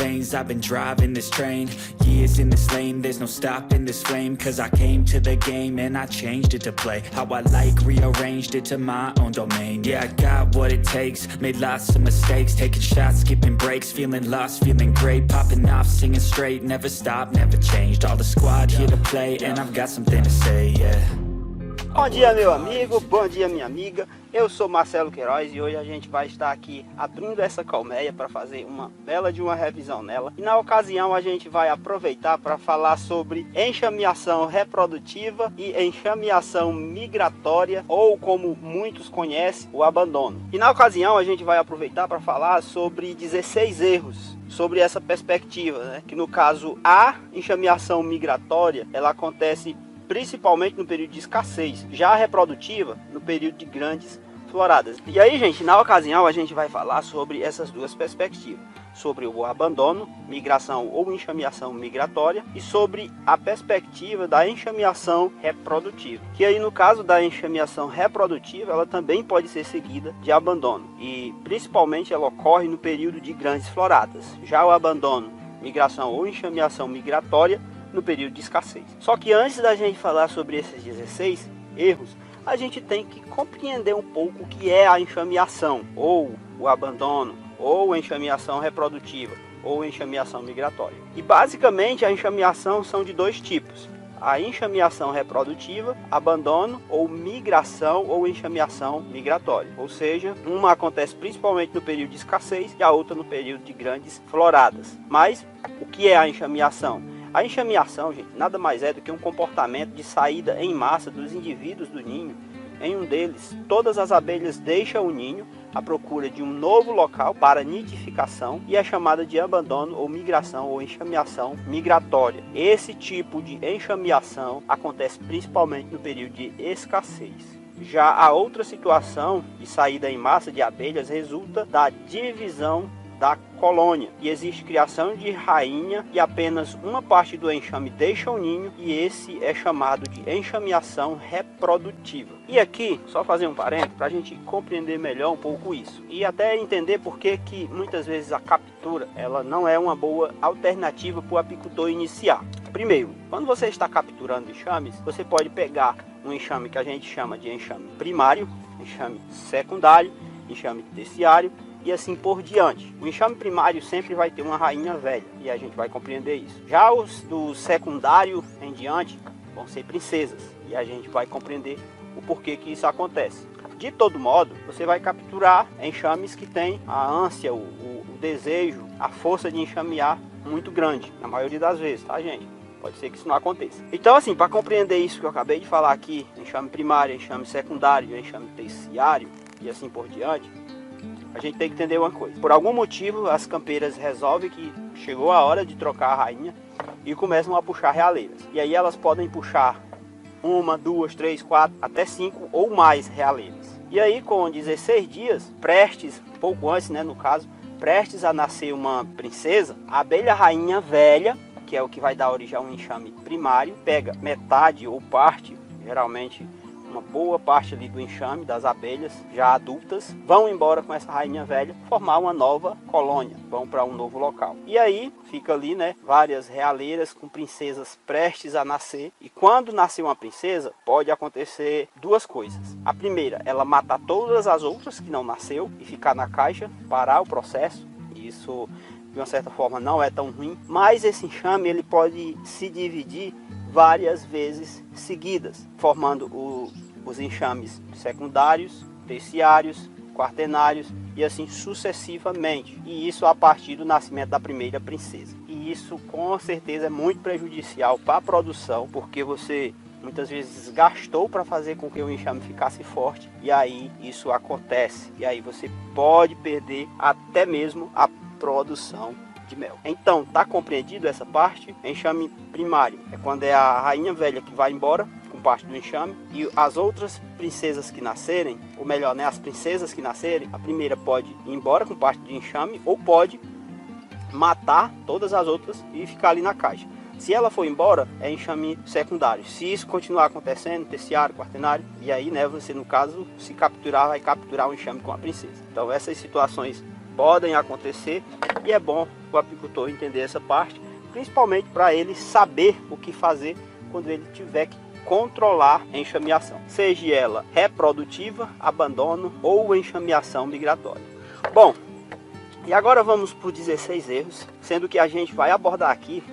veins, I've been driving this train. Years in this lane, there's no stopping this flame. Cause I came to the game and I changed it to play how I like, rearranged it to my own domain. Yeah, I got what it takes, made lots of mistakes, taking shots, skipping breaks, feeling lost, feeling great, popping off, singing straight, never stopped, never changed. All the squad here to play and I've got something to say, yeah. Bom dia, meu amigo, bom dia, minha amiga. Eu sou Marcelo Queiroz e hoje a gente vai estar aqui abrindo essa colmeia para fazer uma bela de uma revisão nela. E na ocasião a gente vai aproveitar para falar sobre enxameação reprodutiva e enxameação migratória, ou como muitos conhecem, o abandono. E na ocasião a gente vai aproveitar para falar sobre 16 erros sobre essa perspectiva, né? Que no caso a enxameação migratória ela acontece principalmente no período de escassez, já a reprodutiva no período de grandes floradas. E aí, gente, na ocasião a gente vai falar sobre essas duas perspectivas, sobre o abandono, migração ou enxameação migratória, e sobre a perspectiva da enxameação reprodutiva, que aí no caso da enxameação reprodutiva ela também pode ser seguida de abandono, e principalmente ela ocorre no período de grandes floradas. Já o abandono, migração ou enxameação migratória no período de escassez. Só que antes da gente falar sobre esses 16 erros, a gente tem que compreender um pouco o que é a enxameação, ou o abandono, ou a enxameação reprodutiva, ou a enxameação migratória. E basicamente a enxameação são de dois tipos: a enxameação reprodutiva, abandono ou migração ou enxameação migratória. Ou seja, uma acontece principalmente no período de escassez e a outra no período de grandes floradas. Mas o que é a enxameação? A enxameação, gente, nada mais é do que um comportamento de saída em massa dos indivíduos do ninho. Em um deles, todas as abelhas deixam o ninho à procura de um novo local para nidificação e é chamada de abandono ou migração ou enxameação migratória. Esse tipo de enxameação acontece principalmente no período de escassez. Já a outra situação de saída em massa de abelhas resulta da divisão da colônia, e existe criação de rainha e apenas uma parte do enxame deixa o ninho, e esse é chamado de enxameação reprodutiva. E aqui, só fazer um parênteses para a gente compreender melhor um pouco isso, e até entender por que muitas vezes a captura ela não é uma boa alternativa para o apicultor iniciar. Primeiro, quando você está capturando enxames, você pode pegar um enxame que a gente chama de enxame primário, enxame secundário, enxame terciário e assim por diante. O enxame primário sempre vai ter uma rainha velha, e a gente vai compreender isso. Já os do secundário em diante vão ser princesas, e a gente vai compreender o porquê que isso acontece. De todo modo, você vai capturar enxames que têm a ânsia, o desejo, a força de enxamear muito grande, na maioria das vezes, tá, gente? Pode ser que isso não aconteça. Então, assim, para compreender isso que eu acabei de falar aqui, enxame primário, enxame secundário, enxame terciário e assim por diante, a gente tem que entender uma coisa. Por algum motivo, as campeiras resolvem que chegou a hora de trocar a rainha e começam a puxar realeiras. E aí elas podem puxar 1, 2, 3, 4, até 5 ou mais realeiras. E aí, com 16 dias, prestes, pouco antes, né, no caso, prestes a nascer uma princesa, a abelha rainha velha, que é o que vai dar origem a um enxame primário, pega metade ou parte, geralmente uma boa parte ali do enxame das abelhas já adultas, vão embora com essa rainha velha, formar uma nova colônia, vão para um novo local. E aí fica ali, né, várias realeiras com princesas prestes a nascer. E quando nascer uma princesa, pode acontecer duas coisas. A primeira, ela matar todas as outras que não nasceu e ficar na caixa, parar o processo. Isso de uma certa forma não é tão ruim, mas esse enxame ele pode se dividir várias vezes seguidas, formando os enxames secundários, terciários, quaternários e assim sucessivamente. E isso a partir do nascimento da primeira princesa. E isso com certeza é muito prejudicial para a produção, porque você muitas vezes gastou para fazer com que o enxame ficasse forte, e aí isso acontece. E aí você pode perder até mesmo a produção de mel. Então, tá compreendido essa parte? Enxame primário é quando é a rainha velha que vai embora com parte do enxame, e as outras princesas que nascerem, ou melhor, né, as princesas que nascerem, a primeira pode ir embora com parte do enxame, ou pode matar todas as outras e ficar ali na caixa. Se ela for embora, é enxame secundário. Se isso continuar acontecendo, terciário, quaternário, e aí, né, você no caso, se capturar, vai capturar o enxame com a princesa. Então essas situações podem acontecer, e é bom o apicultor entender essa parte, principalmente para ele saber o que fazer quando ele tiver que controlar a enxameação, seja ela reprodutiva, abandono ou enxameação migratória. Bom, e agora vamos para os 16 erros, sendo que a gente vai abordar aqui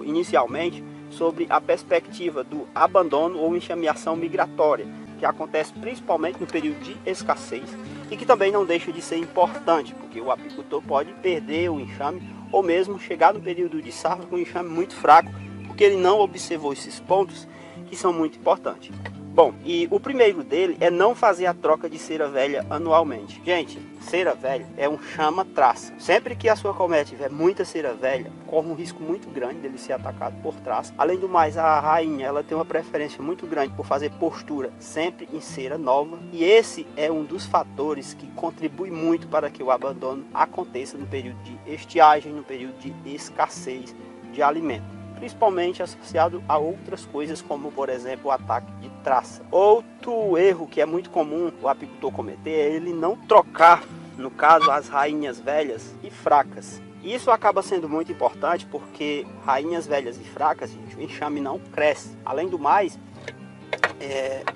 inicialmente sobre a perspectiva do abandono ou enxameação migratória, que acontece principalmente no período de escassez e que também não deixa de ser importante, porque o apicultor pode perder o enxame ou mesmo chegar no período de safra com um enxame muito fraco, porque ele não observou esses pontos que são muito importantes. Bom, e o primeiro dele é não fazer a troca de cera velha anualmente. Gente, cera velha é um chama-traça. Sempre que a sua colmeia tiver muita cera velha, corre um risco muito grande dele ser atacado por traça. Além do mais, a rainha ela tem uma preferência muito grande por fazer postura sempre em cera nova. E esse é um dos fatores que contribui muito para que o abandono aconteça no período de estiagem, no período de escassez de alimento, principalmente associado a outras coisas, como por exemplo o ataque de traça. Outro erro que é muito comum o apicultor cometer é ele não trocar, no caso, as rainhas velhas e fracas. Isso acaba sendo muito importante porque rainhas velhas e fracas, gente, o enxame não cresce. Além do mais,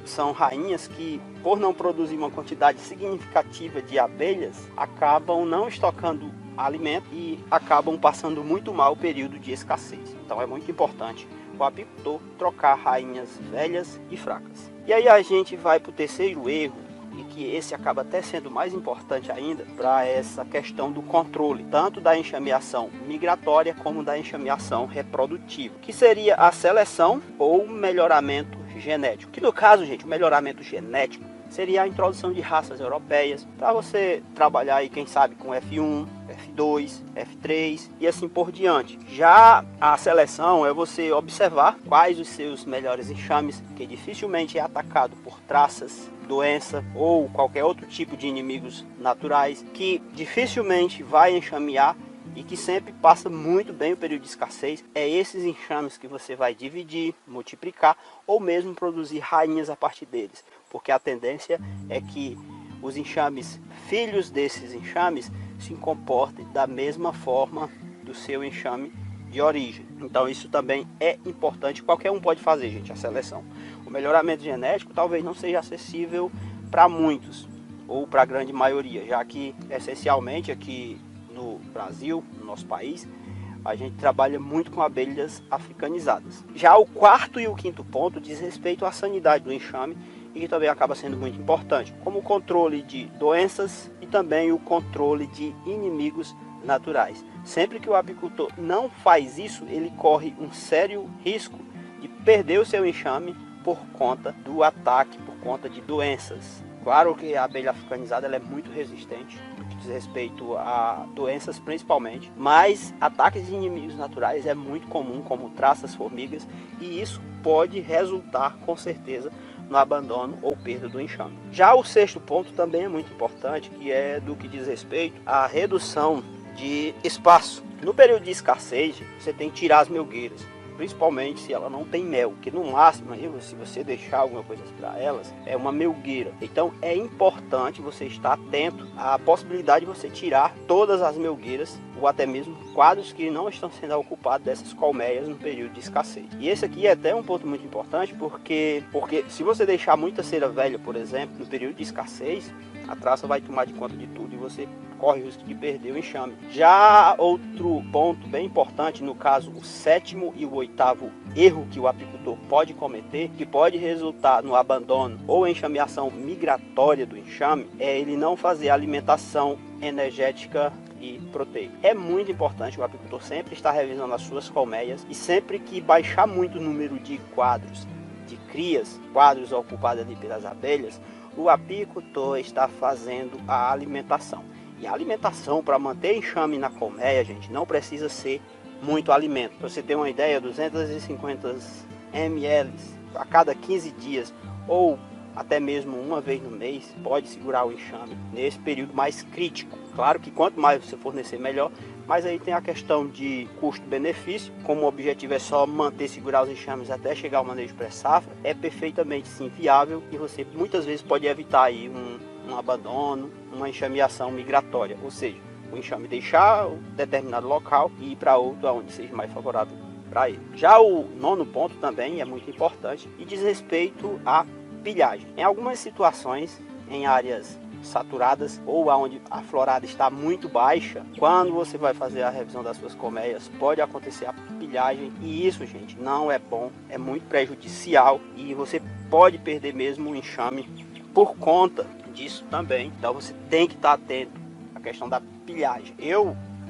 são rainhas que, por não produzir uma quantidade significativa de abelhas, acabam não estocando alimento e acabam passando muito mal o período de escassez. Então é muito importante o apicultor trocar rainhas velhas e fracas. E aí a gente vai para o terceiro erro, e que esse acaba até sendo mais importante ainda para essa questão do controle, tanto da enxameação migratória como da enxameação reprodutiva, que seria a seleção ou melhoramento genético. Que no caso, gente, o melhoramento genético seria a introdução de raças europeias, para você trabalhar aí, quem sabe, com F1, F2, F3 e assim por diante. Já a seleção é você observar quais os seus melhores enxames, que dificilmente é atacado por traças, doença ou qualquer outro tipo de inimigos naturais, que dificilmente vai enxamear e que sempre passa muito bem o período de escassez. É esses enxames que você vai dividir, multiplicar ou mesmo produzir rainhas a partir deles, porque a tendência é que os enxames, filhos desses enxames, se comportem da mesma forma do seu enxame de origem. Então isso também é importante, qualquer um pode fazer, gente, a seleção. O melhoramento genético talvez não seja acessível para muitos, ou para a grande maioria, já que essencialmente aqui no Brasil, no nosso país, a gente trabalha muito com abelhas africanizadas. Já o quarto e o quinto ponto diz respeito à sanidade do enxame, e que também acaba sendo muito importante, como o controle de doenças e também o controle de inimigos naturais. Sempre que o apicultor não faz isso, ele corre um sério risco de perder o seu enxame por conta do ataque, por conta de doenças. Claro que a abelha africanizada ela é muito resistente no que diz respeito a doenças principalmente, mas ataques de inimigos naturais é muito comum, como traças, formigas, e isso pode resultar com certeza no abandono ou perda do enxame. Já o sexto ponto também é muito importante, que é do que diz respeito à redução de espaço. No período de escassez, você tem que tirar as melgueiras, principalmente se ela não tem mel, que no máximo, se você deixar alguma coisa para elas, é uma melgueira. Então é importante você estar atento à possibilidade de você tirar todas as melgueiras, ou até mesmo quadros que não estão sendo ocupados dessas colmeias no período de escassez. E esse aqui é até um ponto muito importante, porque se você deixar muita cera velha, por exemplo, no período de escassez, a traça vai tomar de conta de tudo e você corre o risco de perder o enxame. Já outro ponto bem importante, no caso o sétimo e o oitavo erro que o apicultor pode cometer, que pode resultar no abandono ou enxameação migratória do enxame, é ele não fazer alimentação energética e proteica. É muito importante o apicultor sempre estar revisando as suas colmeias, e sempre que baixar muito o número de quadros de crias, quadros ocupados ali pelas abelhas, o apicultor está fazendo a alimentação. E a alimentação para manter enxame na colmeia, gente, não precisa ser muito alimento. Para você ter uma ideia, 250 ml a cada 15 dias ou até mesmo uma vez no mês pode segurar o enxame nesse período mais crítico. Claro que quanto mais você fornecer, melhor, mas aí tem a questão de custo-benefício. Como o objetivo é só manter, segurar os enxames até chegar ao manejo pré-safra, é perfeitamente sim viável, e você muitas vezes pode evitar aí um abandono, uma enxameação migratória. Ou seja, o enxame deixar um determinado local e ir para outro onde seja mais favorável para ele. Já o nono ponto também é muito importante e diz respeito à pilhagem. Em algumas situações, em áreas saturadas ou aonde a florada está muito baixa, quando você vai fazer a revisão das suas colmeias, pode acontecer a pilhagem e isso, gente, não é bom, é muito prejudicial e você pode perder mesmo o enxame por conta disso também. Então você tem que estar atento à questão da pilhagem.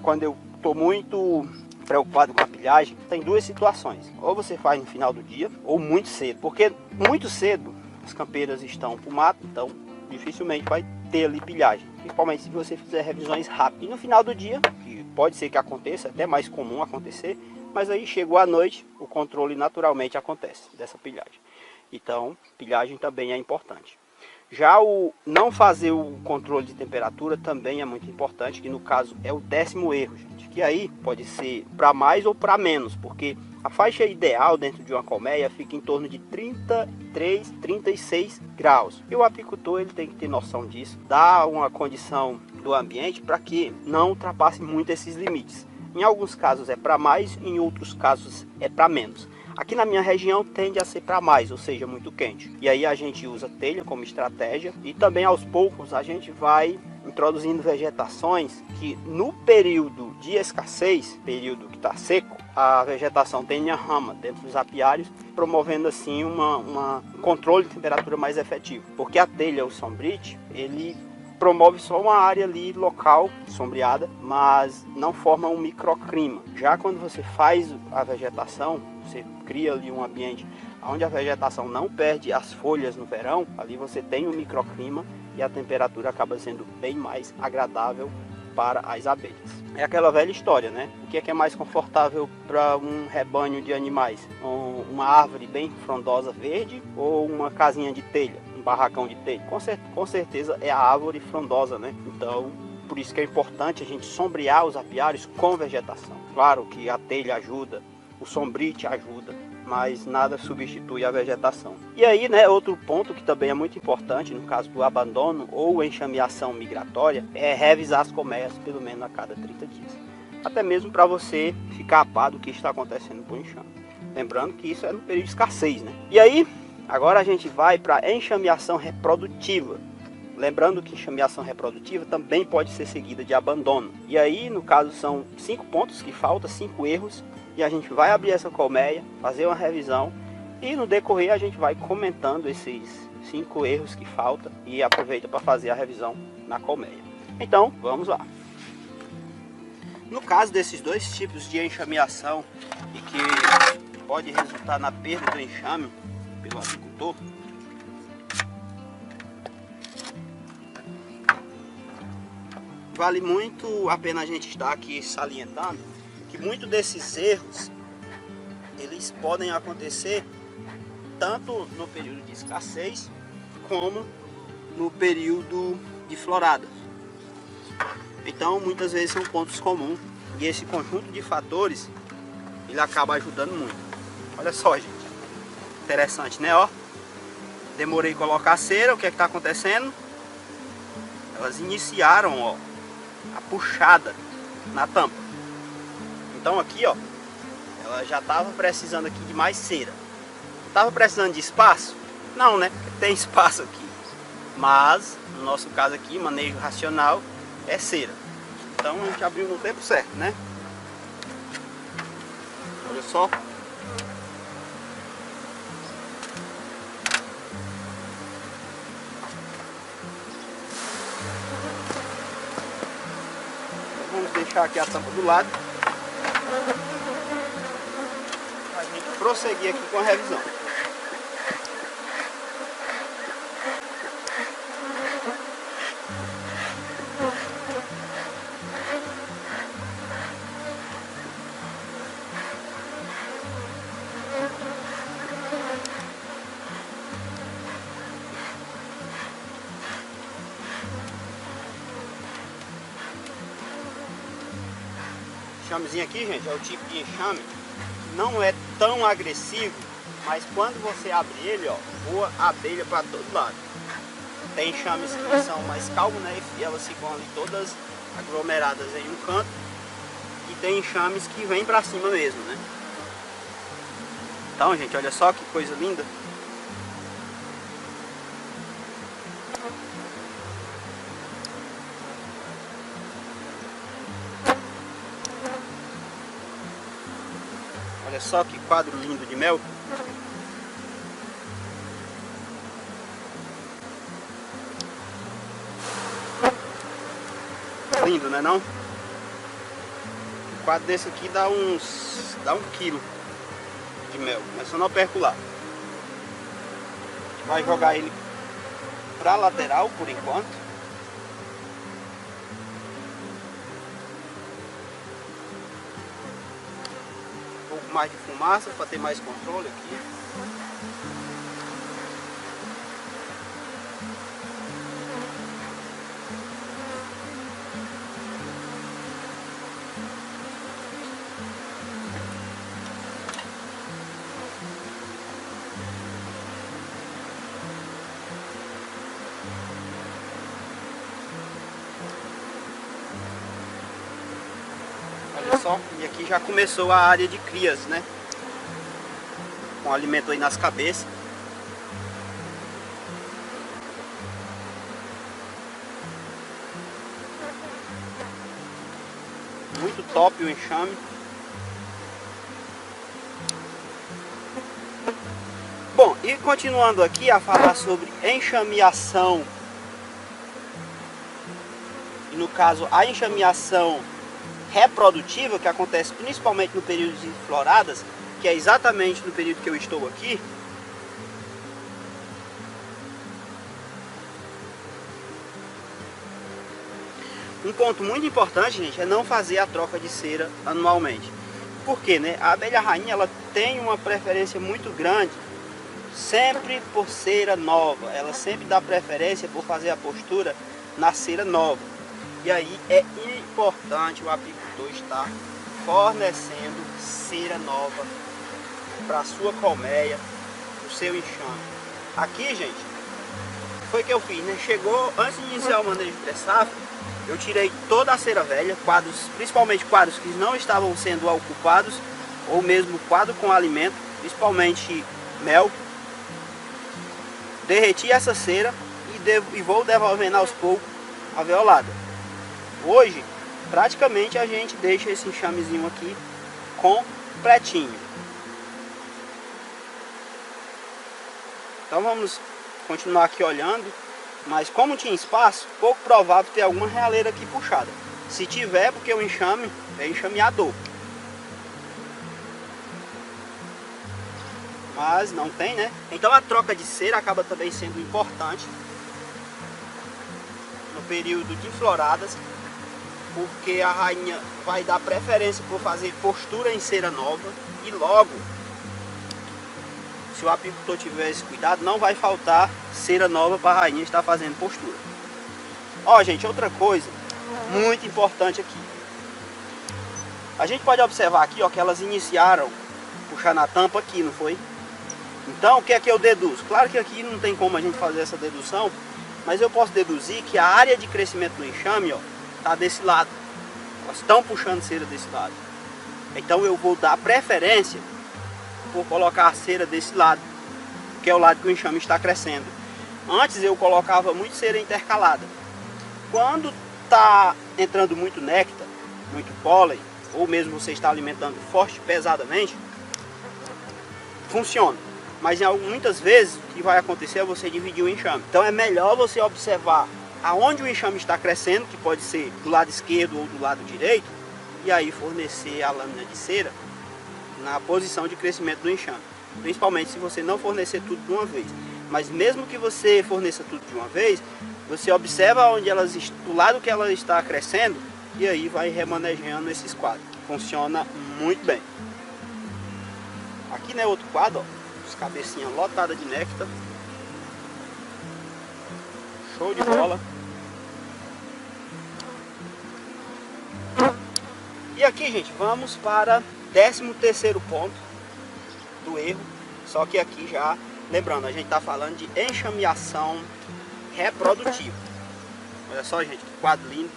Quando eu estou muito preocupado com a pilhagem, tem duas situações: ou você faz no final do dia ou muito cedo, porque muito cedo as campeiras estão pro mato, então dificilmente vai ter ali pilhagem, principalmente se você fizer revisões rápidas. E no final do dia, que pode ser que aconteça, até mais comum acontecer, mas aí chegou a noite, o controle naturalmente acontece dessa pilhagem. Então, pilhagem também é importante. Já o não fazer o controle de temperatura também é muito importante, que no caso é o 10º erro, gente. Que aí pode ser para mais ou para menos, porque a faixa ideal dentro de uma colmeia fica em torno de 33, 36 graus. E o apicultor ele tem que ter noção disso, dar uma condição do ambiente para que não ultrapasse muito esses limites. Em alguns casos é para mais, em outros casos é para menos. Aqui na minha região tende a ser para mais, ou seja, muito quente. E aí a gente usa telha como estratégia e também aos poucos a gente vai introduzindo vegetações que no período de escassez, período que está seco, a vegetação tem a rama dentro dos apiários, promovendo assim um controle de temperatura mais efetivo. Porque a telha, o sombrite, ele promove só uma área ali local sombreada, mas não forma um microclima. Já quando você faz a vegetação, você cria ali um ambiente onde a vegetação não perde as folhas no verão, ali você tem um microclima e a temperatura acaba sendo bem mais agradável para as abelhas. É aquela velha história, né? O que é mais confortável para um rebanho de animais? Uma árvore bem frondosa verde ou uma casinha de telha, um barracão de telha? Com certeza é a árvore frondosa, né? Então, por isso que é importante a gente sombrear os apiários com vegetação. Claro que a telha ajuda, o sombrite ajuda, mas nada substitui a vegetação. E aí, né, outro ponto que também é muito importante no caso do abandono ou enxameação migratória é revisar as colmeias pelo menos a cada 30 dias. Até mesmo para você ficar a par do que está acontecendo com o enxame. Lembrando que isso é no período de escassez, né? E aí, agora a gente vai para a enxameação reprodutiva. Lembrando que enxameação reprodutiva também pode ser seguida de abandono. E aí, no caso, são 5 pontos que faltam, 5 erros. E a gente vai abrir essa colmeia, fazer uma revisão e no decorrer a gente vai comentando esses 5 erros que faltam e aproveita para fazer a revisão na colmeia. Então, vamos lá. No caso desses dois tipos de enxameação e que pode resultar na perda do enxame pelo apicultor, vale muito a pena a gente estar aqui salientando que muitos desses erros eles podem acontecer tanto no período de escassez como no período de florada. Então muitas vezes são pontos comuns e esse conjunto de fatores ele acaba ajudando muito. Olha só, gente, interessante, né? Ó, demorei a colocar a cera, o que é que está acontecendo? Elas iniciaram, ó, a puxada na tampa. Então aqui, ó, ela já estava precisando aqui de mais cera. Estava precisando de espaço? Não, né? Tem espaço aqui. Mas, no nosso caso aqui, manejo racional é cera. Então a gente abriu no tempo certo, né? Olha só. Vamos deixar aqui a tampa do lado. A gente prosseguir aqui com a revisão. Enxamezinho aqui, gente, é o tipo de enxame que não é tão agressivo, mas quando você abre ele, ó, voa abelha para todo lado. Tem enxames que são mais calmos, né, e elas ficam ali todas aglomeradas em um canto e tem enxames que vêm para cima mesmo, né? Então, gente, olha só que coisa linda. Olha só que quadro lindo de mel. Lindo, né não? Um quadro desse aqui dá 1 quilo de mel, mas eu não perco lá. A gente vai jogar ele para a lateral por enquanto. Um pouco mais de fumaça para ter mais controle aqui. Olha só, e aqui já começou a área de crias, né? Com alimento aí nas cabeças. Muito top o enxame. Bom, e continuando aqui a falar sobre enxameação. E no caso, a enxameação reprodutiva, que acontece principalmente no período de floradas, que é exatamente no período que eu estou aqui. Um ponto muito importante, gente, é não fazer a troca de cera anualmente. Por quê, né? A abelha rainha, ela tem uma preferência muito grande sempre por cera nova. Ela sempre dá preferência por fazer a postura na cera nova. E aí é importante o apicultor estar fornecendo cera nova para a sua colmeia, o seu enxame. Aqui, gente, foi o que eu fiz, né? Chegou, antes de iniciar o manejo de pré-safra, eu tirei toda a cera velha, quadros, principalmente quadros que não estavam sendo ocupados, ou mesmo quadro com alimento, principalmente mel. Derreti essa cera e vou devolvendo aos poucos a alveolada. Hoje, praticamente a gente deixa esse enxamezinho aqui completinho. Então vamos continuar aqui olhando, mas como tinha espaço, pouco provável ter alguma realeira aqui puxada. Se tiver, porque o enxame é enxameador. Mas não tem, né? Então a troca de cera acaba também sendo importante no período de floradas, porque a rainha vai dar preferência por fazer postura em cera nova e logo, se o apicultor tiver esse cuidado, não vai faltar cera nova para a rainha estar fazendo postura. Ó, gente, outra coisa muito importante aqui. A gente pode observar aqui, ó, que elas iniciaram puxar na tampa aqui, não foi? Então, o que é que eu deduzo? Claro que aqui não tem como a gente fazer essa dedução, mas eu posso deduzir que a área de crescimento do enxame, ó, tá desse lado. Elas estão puxando cera desse lado. Então eu vou dar preferência por colocar a cera desse lado, que é o lado que o enxame está crescendo. Antes eu colocava muito cera intercalada. Quando está entrando muito néctar, muito pólen, ou mesmo você está alimentando forte, pesadamente, funciona. Mas muitas vezes o que vai acontecer é você dividir o enxame. Então é melhor você observar aonde o enxame está crescendo, que pode ser do lado esquerdo ou do lado direito, e aí fornecer a lâmina de cera na posição de crescimento do enxame. Principalmente se você não fornecer tudo de uma vez. Mas mesmo que você forneça tudo de uma vez, você observa onde do lado que ela está crescendo, e aí vai remanejando esses quadros. Funciona muito bem. Aqui, né, outro quadro, ó, as cabecinhas lotadas de néctar. Show de bola. E aqui, gente, vamos para 13º ponto do erro. Só que aqui já, lembrando, a gente está falando de enxameação reprodutiva. Olha só, gente, que quadro lindo.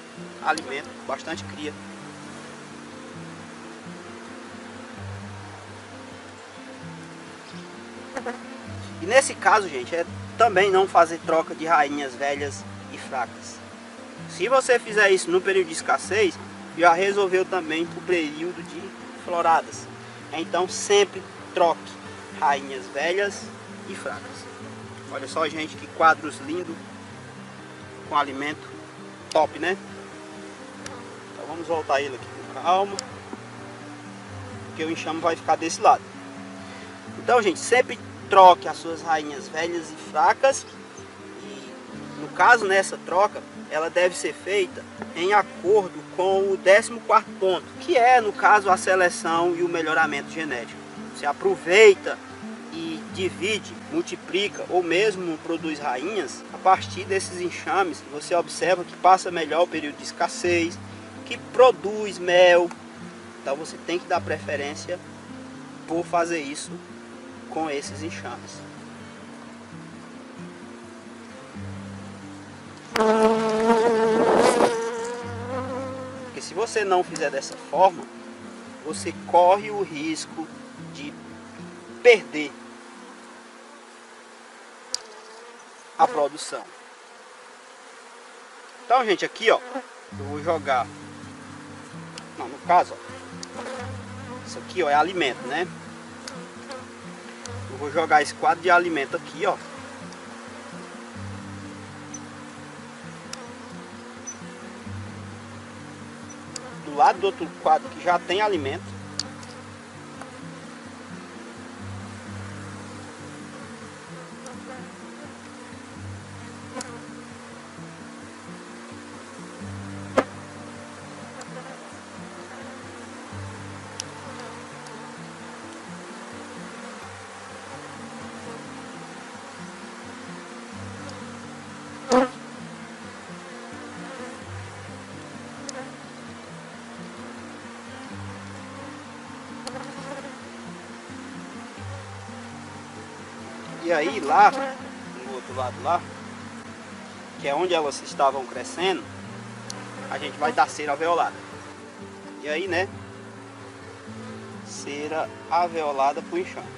Alimento, bastante cria. E nesse caso, gente, é também não fazer troca de rainhas velhas e fracas. Se você fizer isso no período de escassez, já resolveu também o período de floradas. Então sempre troque rainhas velhas e fracas. Olha só, gente, que quadros lindos com alimento top, né? Então vamos voltar ele aqui com calma, porque o enxame vai ficar desse lado. Então, gente, sempre troque as suas rainhas velhas e fracas. E no caso, nessa troca, ela deve ser feita em acordo com o 14º ponto, que é, no caso, a seleção e o melhoramento genético. Você aproveita e divide, multiplica ou mesmo produz rainhas a partir desses enxames. Você observa que passa melhor o período de escassez, que produz mel. Então você tem que dar preferência por fazer isso com esses enxames. Porque se você não fizer dessa forma, você corre o risco de perder a produção. Então, gente, aqui, ó, eu vou jogar. Não, no caso, ó, isso aqui, ó, é alimento, né? Eu vou jogar esse quadro de alimento aqui, ó. Do lado do outro quadro que já tem alimento. E aí lá, no outro lado lá, que é onde elas estavam crescendo, a gente vai dar cera alveolada. E aí, né, cera alveolada pro enxame.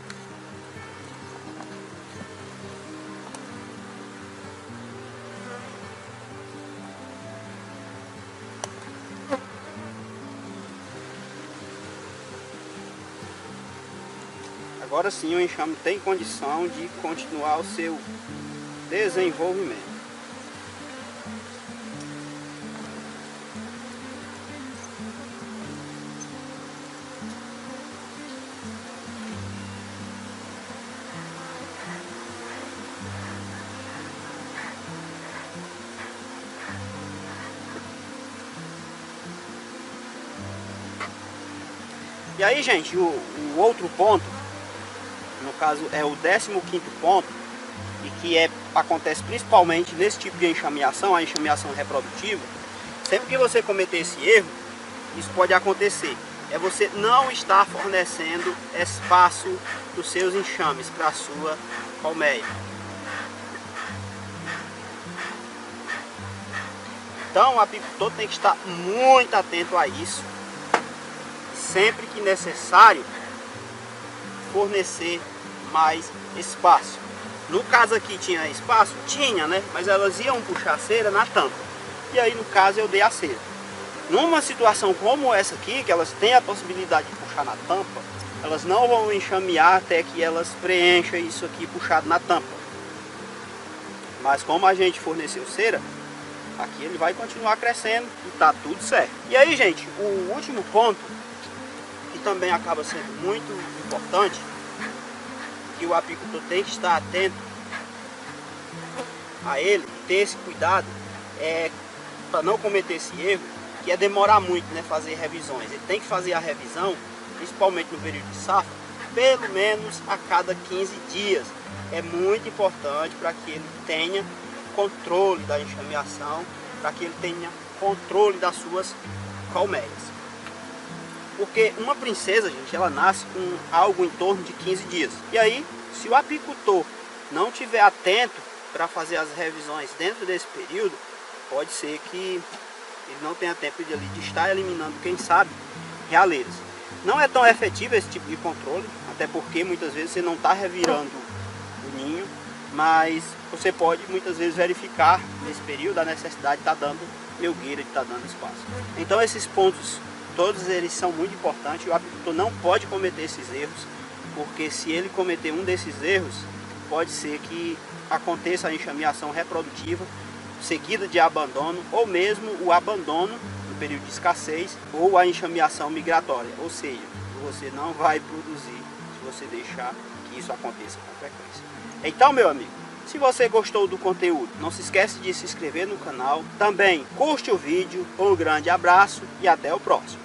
Agora sim o enxame tem condição de continuar o seu desenvolvimento. E aí, gente, o outro ponto, no caso é o 15º ponto, e que acontece principalmente nesse tipo de enxameação, a enxameação reprodutiva. Sempre que você cometer esse erro, isso pode acontecer. É você não estar fornecendo espaço para os seus enxames, para a sua colmeia. Então o apicultor tem que estar muito atento a isso. Sempre que necessário, fornecer mais espaço. No caso aqui tinha espaço? Tinha, né? Mas elas iam puxar a cera na tampa. E aí no caso eu dei a cera. Numa situação como essa aqui, que elas têm a possibilidade de puxar na tampa, elas não vão enxamear até que elas preencham isso aqui puxado na tampa. Mas como a gente forneceu cera, aqui ele vai continuar crescendo e tá tudo certo. E aí, gente, o último ponto, que também acaba sendo muito importante, que o apicultor tem que estar atento a ele, ter esse cuidado, para não cometer esse erro, que é demorar muito, né, fazer revisões. Ele tem que fazer a revisão, principalmente no período de safra, pelo menos a cada 15 dias. É muito importante para que ele tenha controle da enxameação, para que ele tenha controle das suas colmeias. Porque uma princesa, gente, ela nasce com algo em torno de 15 dias. E aí, se o apicultor não estiver atento para fazer as revisões dentro desse período, pode ser que ele não tenha tempo de estar eliminando, quem sabe, realeiras. Não é tão efetivo esse tipo de controle, até porque muitas vezes você não está revirando o ninho, mas você pode muitas vezes verificar nesse período a necessidade de estar dando melgueira, de estar dando espaço. Então esses pontos, todos eles são muito importantes. O apicultor não pode cometer esses erros, porque se ele cometer um desses erros, pode ser que aconteça a enxameação reprodutiva, seguida de abandono, ou mesmo o abandono no período de escassez, ou a enxameação migratória, ou seja, você não vai produzir se você deixar que isso aconteça com frequência. Então, meu amigo, se você gostou do conteúdo, não se esquece de se inscrever no canal, também curte o vídeo, um grande abraço e até o próximo.